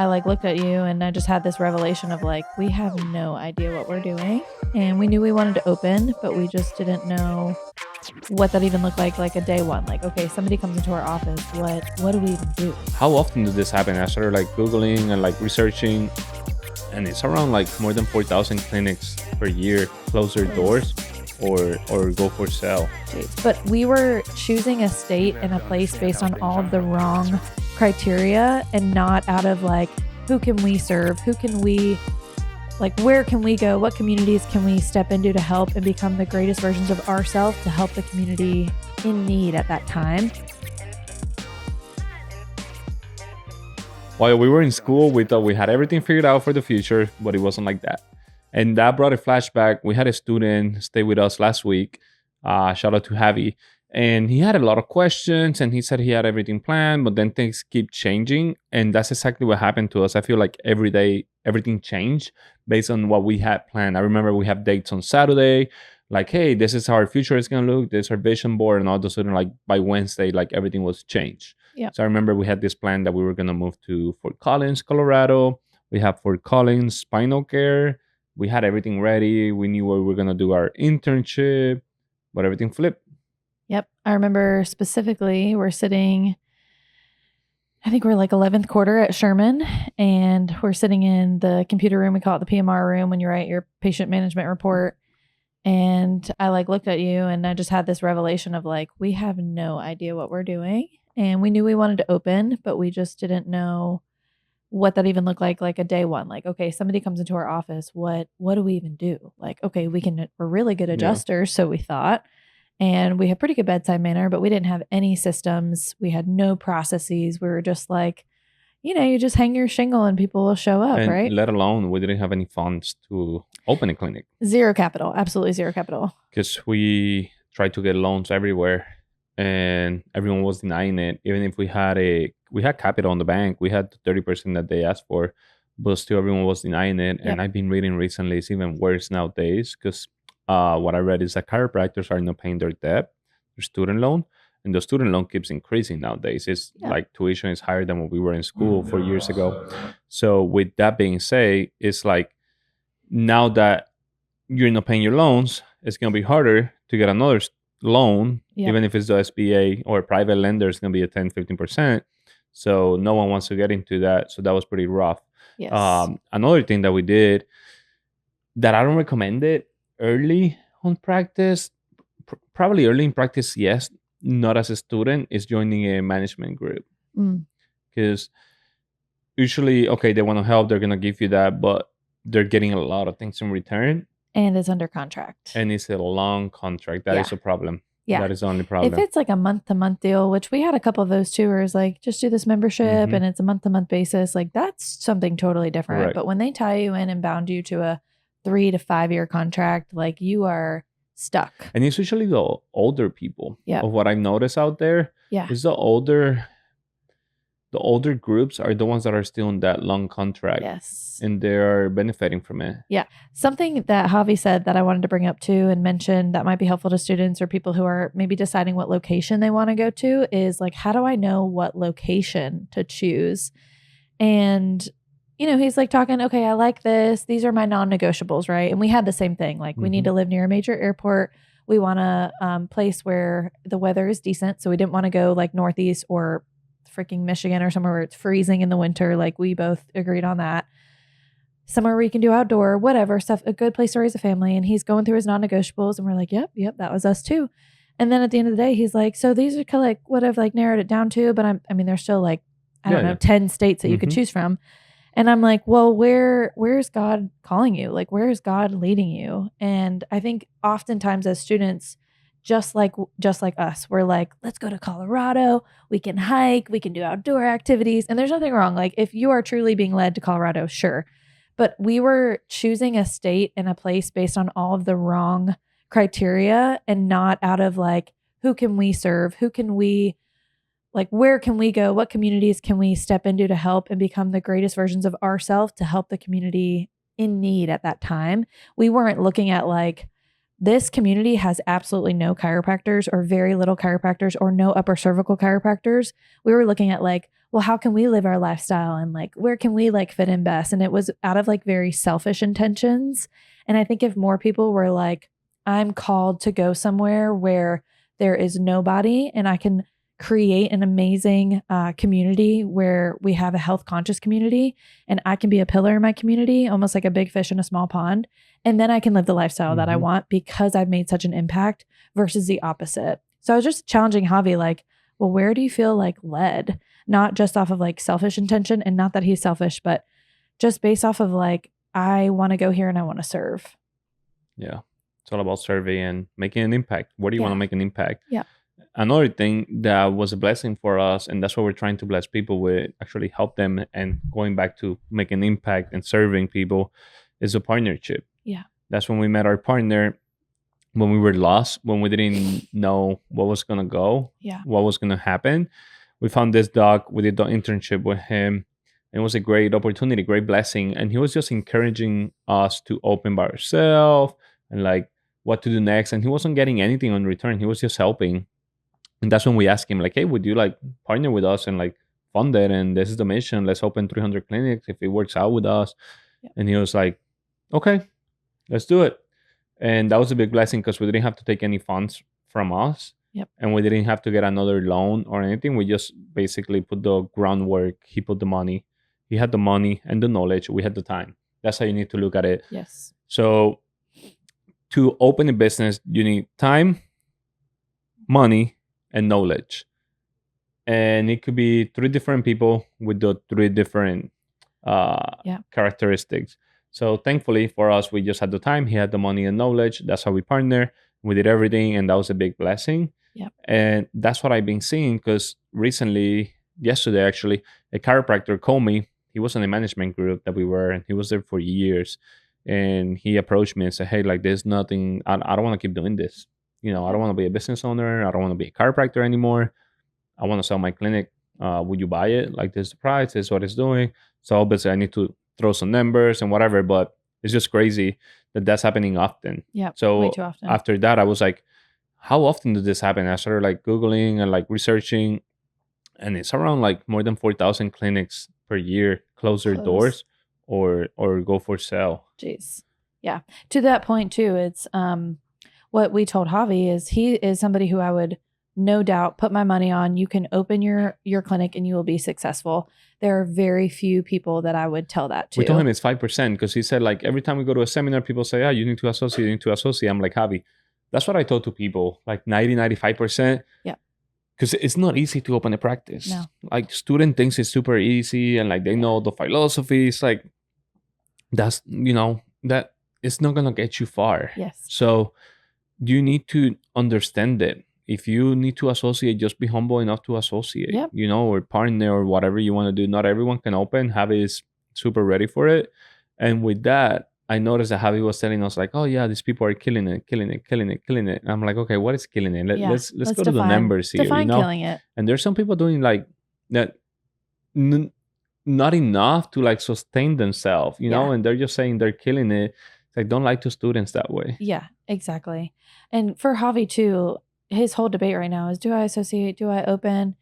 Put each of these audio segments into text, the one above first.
I like looked at you and I just had this revelation of like, we have no idea what we're doing. And we knew we wanted to open, but we just didn't know what that even looked like a day one. Like, okay, somebody comes into our office. What do we even do? How often does this happen? I started like Googling and like researching, and it's around like more than 4,000 clinics per year close their doors or go for sale. But we were choosing a state and a place based on all of the wrong criteria and not out of like, who can we serve? Who can we, like, where can we go? What communities can we step into to help and become the greatest versions of ourselves to help the community in need at that time? While we were in school, we thought we had everything figured out for the future, but it wasn't like that. And that brought a flashback. We had a student stay with us last week. Shout out to Javi. And he had a lot of questions and he said he had everything planned, but then things keep changing. And that's exactly what happened to us. I feel like every day, everything changed based on what we had planned. I remember we have dates on Saturday, like, hey, this is how our future is going to look. This is our vision board. And all of a sudden, like by Wednesday, like everything was changed. Yeah. So I remember we had this plan that we were going to move to Fort Collins, Colorado. We have Fort Collins Spinal Care. We had everything ready. We knew where we were going to do our internship, but everything flipped. Yep. I remember specifically we're sitting, I think we're like 11th quarter at Sherman, and we're sitting in the computer room. We call it the PMR room when you write your patient management report. And I like looked at you and I just had this revelation of like, we have no idea what we're doing. And we knew we wanted to open, but we just didn't know what that even looked like a day one. Like, okay, somebody comes into our office. What do we even do? Like, okay, we're really good adjusters. So we thought, and we have pretty good bedside manner, but we didn't have any systems. We had no processes. We were just like, you just hang your shingle and people will show up, And right? let alone, we didn't have any funds to open a clinic. Zero capital, absolutely zero capital. Because we tried to get loans everywhere and everyone was denying it. Even if we had capital in the bank, we had the 30% that they asked for, but still everyone was denying it. Yep. And I've been reading recently, it's even worse nowadays because what I read is that chiropractors are not paying their debt, their student loan, and the student loan keeps increasing nowadays. It's like tuition is higher than when we were in school 4 years ago. So with that being said, it's like now that you're not paying your loans, it's going to be harder to get another loan, even if it's the SBA or a private lender, it's going to be a 10-15%. So no one wants to get into that. So that was pretty rough. Yes. Another thing that we did that I don't recommend it early on practice, probably early in practice, yes, not as a student, is joining a management group. Because usually, okay, they want to help, they're going to give you that, but they're getting a lot of things in return. And it's under contract. And it's a long contract. That is a problem. Yeah. That is the only problem. If it's like a month-to-month deal, which we had a couple of those too, where it's like, just do this membership and it's a month-to-month basis, like that's something totally different. Right. But when they tie you in and bound you to a 3 to 5 year contract, like you are stuck. And it's usually the older people. Yeah. Of what I've noticed out there. Yeah. Is the older groups are the ones that are still in that long contract. Yes. And they're benefiting from it. Yeah. Something that Javi said that I wanted to bring up too and mention that might be helpful to students or people who are maybe deciding what location they want to go to is like, how do I know what location to choose? And, he's like talking, okay, I like this. These are my non-negotiables, right? And we had the same thing. Like we need to live near a major airport. We want a place where the weather is decent. So we didn't want to go like Northeast or freaking Michigan or somewhere where it's freezing in the winter. Like we both agreed on that. Somewhere where you can do outdoor, whatever stuff, a good place to raise a family. And he's going through his non-negotiables and we're like, yep, that was us too. And then at the end of the day, he's like, so these are kind of like what I've like narrowed it down to, but there's still like, I don't know, 10 states that you could choose from. And I'm like, well, where's God calling you? Like, where is God leading you? And I think oftentimes as students, just like us, we're like, let's go to Colorado. We can hike, we can do outdoor activities. And there's nothing wrong. Like if you are truly being led to Colorado, sure. But we were choosing a state and a place based on all of the wrong criteria and not out of like, who can we serve? Who can we, like, where can we go? What communities can we step into to help and become the greatest versions of ourselves to help the community in need at that time? We weren't looking at like this community has absolutely no chiropractors or very little chiropractors or no upper cervical chiropractors. We were looking at like, well, how can we live our lifestyle and like, where can we like fit in best? And it was out of like very selfish intentions. And I think if more people were like, I'm called to go somewhere where there is nobody and I can create an amazing community where we have a health conscious community and I can be a pillar in my community, almost like a big fish in a small pond. And then I can live the lifestyle that I want because I've made such an impact versus the opposite. So I was just challenging Javi, like, well, where do you feel like led? Not just off of like selfish intention, and not that he's selfish, but just based off of like, I want to go here and I want to serve. Yeah. It's all about serving and making an impact. Where do you want to make an impact? Yeah. Another thing that was a blessing for us, and that's what we're trying to bless people with, actually help them and going back to make an impact and serving people, is a partnership. Yeah. That's when we met our partner, when we were lost, when we didn't know what was going to go, what was going to happen. We found this doc. We did the internship with him. It was a great opportunity, great blessing. And he was just encouraging us to open by ourselves and like what to do next. And he wasn't getting anything in return. He was just helping. And that's when we asked him, like, hey, would you like partner with us and like fund it? And this is the mission. Let's open 300 clinics if it works out with us. Yeah. And he was like, okay, let's do it. And that was a big blessing because we didn't have to take any funds from us. Yep. And we didn't have to get another loan or anything. We just basically put the groundwork. He put the money. He had the money and the knowledge. We had the time. That's how you need to look at it. Yes. So to open a business, you need time, money, and knowledge. And it could be 3 different people with the 3 different characteristics. So thankfully for us, we just had the time. He had the money and knowledge. That's how we partnered. We did everything. And that was a big blessing. Yep. And that's what I've been seeing because recently, yesterday actually, a chiropractor called me. He was in a management group that we were, and he was there for years. And he approached me and said, hey, like there's nothing, I don't want to keep doing this. You know, I don't want to be a business owner. I don't want to be a chiropractor anymore. I want to sell my clinic. Would you buy it? Like this is the price, this is what it's doing. So obviously I need to throw some numbers and whatever, but it's just crazy that that's happening often. Yeah. So way too often. After that, I was like, how often does this happen? I started like Googling and like researching, and it's around like more than 4,000 clinics per year close their doors or go for sale. Jeez. Yeah. To that point too, it's what we told Javi is he is somebody who I would no doubt put my money on. You can open your clinic and you will be successful. There are very few people that I would tell that to. We told him it's 5% because he said like every time we go to a seminar, people say, you need to associate, you need to associate. I'm like, Javi, that's what I told to people, like 95%. Yeah. Because it's not easy to open a practice. No. Like student thinks it's super easy and like they know the philosophy. It's like, that's, that it's not going to get you far. Yes. So you need to understand it. If you need to associate, just be humble enough to associate, or partner or whatever you want to do. Not everyone can open. Javi is super ready for it. And with that, I noticed that Javi was telling us like, oh yeah, these people are killing it. And I'm like, okay, what is killing it? Let's go to the numbers here. Define killing it. And there's some people doing like that, not enough to like sustain themselves, and they're just saying they're killing it. It's like, don't lie to students that way. Yeah, exactly. And for Javi too, his whole debate right now is, do I associate? Do I open?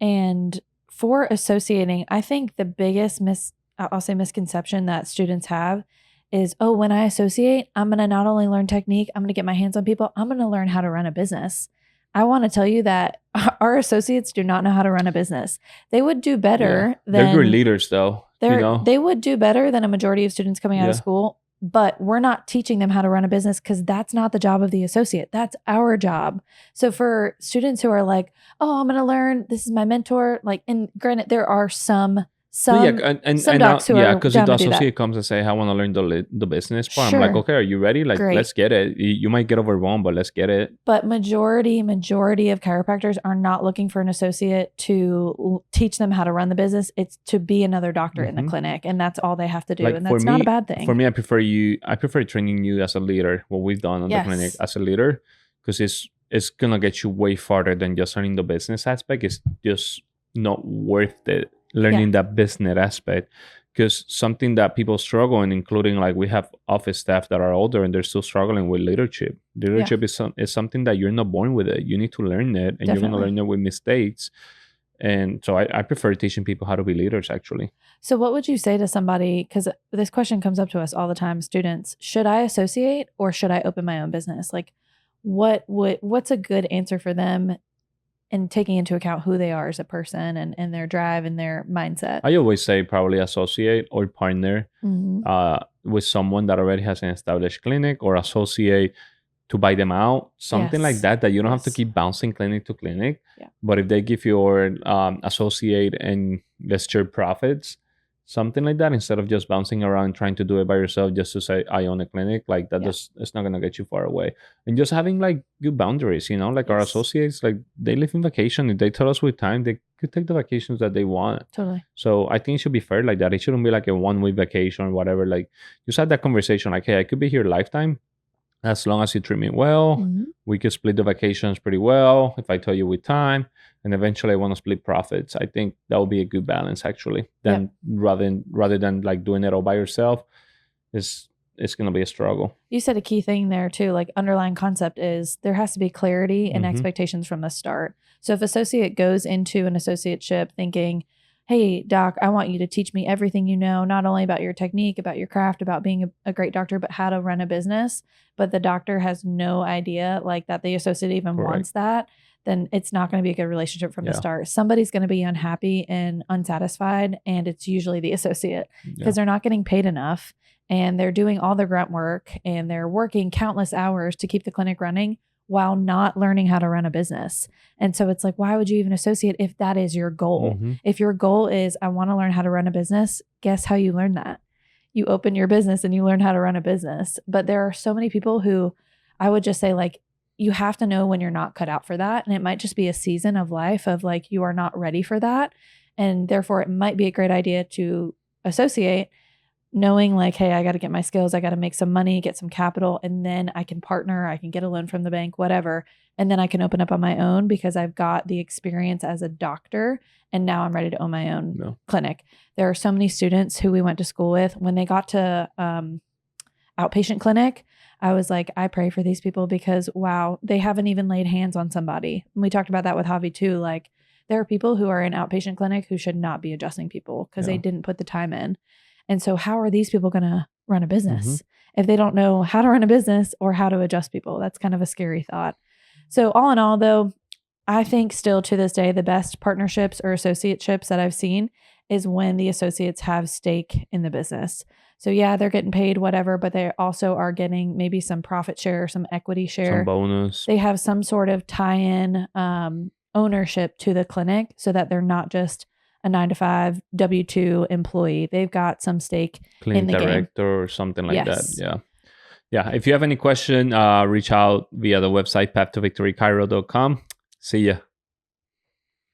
And for associating, I think the biggest misconception that students have is, oh, when I associate, I'm going to not only learn technique, I'm going to get my hands on people, I'm going to learn how to run a business. I want to tell you that our associates do not know how to run a business. They would do better than... They're good leaders though. They would do better than a majority of students coming out of school, but we're not teaching them how to run a business because that's not the job of the associate. That's our job. So for students who are like, oh, I'm going to learn, this is my mentor. Like, and granted, there are some docs who are because the associate comes and say, I want to learn the business part. Sure. I'm like, okay, are you ready? Like, Let's get it. You might get overwhelmed, but let's get it. But majority of chiropractors are not looking for an associate to teach them how to run the business. It's to be another doctor in the clinic, and that's all they have to do. Like, and that's not a bad thing. For me, I prefer training you as a leader. What we've done on the clinic as a leader, because it's gonna get you way farther than just learning the business aspect. It's just not worth it. Learning that business aspect, because something that people struggle in, including like we have office staff that are older and they're still struggling with leadership. Leadership is something that you're not born with it. You need to learn it, and you're going to learn it with mistakes. And so I prefer teaching people how to be leaders, actually. So what would you say to somebody, because this question comes up to us all the time, students, should I associate or should I open my own business? Like what's a good answer for them, and taking into account who they are as a person and their drive and their mindset? I always say probably associate or partner with someone that already has an established clinic, or associate to buy them out, something like that you don't have to keep bouncing clinic to clinic. But if they give you or associate and let's share profits, something like that, instead of just bouncing around trying to do it by yourself just to say I own a clinic, like that it's not going to get you far away. And just having like good boundaries, like our associates, like they live in vacation. If they tell us with time, they could take the vacations that they want. Totally. So I think it should be fair like that. It shouldn't be like a 1 week vacation or whatever. Like just have that conversation like, hey, I could be here lifetime as long as you treat me well. We could split the vacations pretty well if I tell you with time, and eventually I want to split profits. I think that would be a good balance, actually, than rather than like doing it all by yourself. It's going to be a struggle. You said a key thing there too, like underlying concept is there has to be clarity and expectations from the start. So if associate goes into an associateship thinking, hey, doc, I want you to teach me everything you know, not only about your technique, about your craft, about being a great doctor, but how to run a business. But the doctor has no idea like that the associate even wants that, then it's not going to be a good relationship from the start. Somebody's going to be unhappy and unsatisfied, and it's usually the associate because they're not getting paid enough, and they're doing all the grunt work, and they're working countless hours to keep the clinic running while not learning how to run a business. And so it's like, why would you even associate if that is your goal? If your goal is, I want to learn how to run a business, guess how you learn that? You open your business and you learn how to run a business. But there are so many people who I would just say, like, you have to know when you're not cut out for that. And it might just be a season of life of like, you are not ready for that. And therefore it might be a great idea to associate, knowing like, hey, I got to get my skills, I got to make some money, get some capital, and then I can partner, I can get a loan from the bank, whatever. And then I can open up on my own because I've got the experience as a doctor, and now I'm ready to own my own clinic. There are so many students who we went to school with, when they got to outpatient clinic, I was like, I pray for these people because wow, they haven't even laid hands on somebody. And we talked about that with Javi too. Like there are people who are in outpatient clinic who should not be adjusting people because they didn't put the time in. And so how are these people going to run a business if they don't know how to run a business or how to adjust people? That's kind of a scary thought. So all in all, though, I think still to this day, the best partnerships or associateships that I've seen is when the associates have stake in the business. So yeah, they're getting paid whatever, but they also are getting maybe some profit share, some equity share, some bonus. They have some sort of tie-in ownership to the clinic so that they're not just a 9-to-5 W-2 employee. They've got some stake in the director game. Or something like that. Yeah. If you have any question, reach out via the website pathttovictorychiro.com. See ya.